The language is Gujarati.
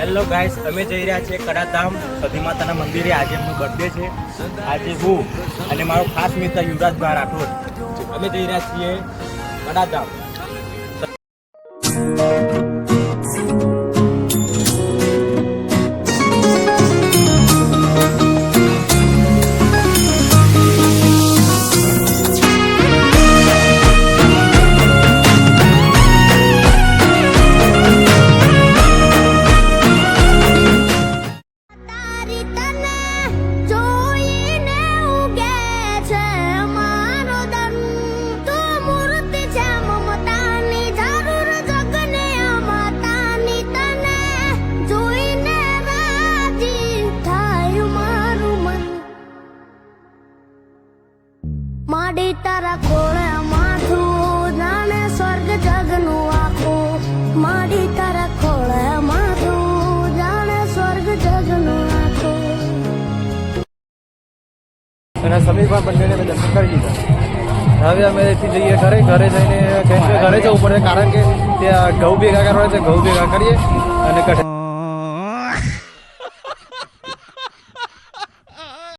હેલો ગાઈસ, અમે જઈ રહ્યા છીએ કડાધામ સતી માતાના મંદિરે. આજે એમનો બર્થડે છે. આજે હું અને મારો ખાસ મિત્ર યુવરાજભાઈ રાઠોડ અમે જઈ રહ્યા છીએ કડાધામ. માડી તારા ખોળે માથું જાણે સ્વર્ગ જગનું આખું. માડી તારા ખોળે માથું જાણે સ્વર્ગ જગનું આખું. અને સમીર બંનેને મેં દર્શન કરી દીધા. હવે અમે એથી જઈએ ઘરે જઈને ઘરે જવું પડે, કારણ કે ત્યાં ઘઉં ભેગા કરવા છે. ઘઉં ભેગા કરીએ અને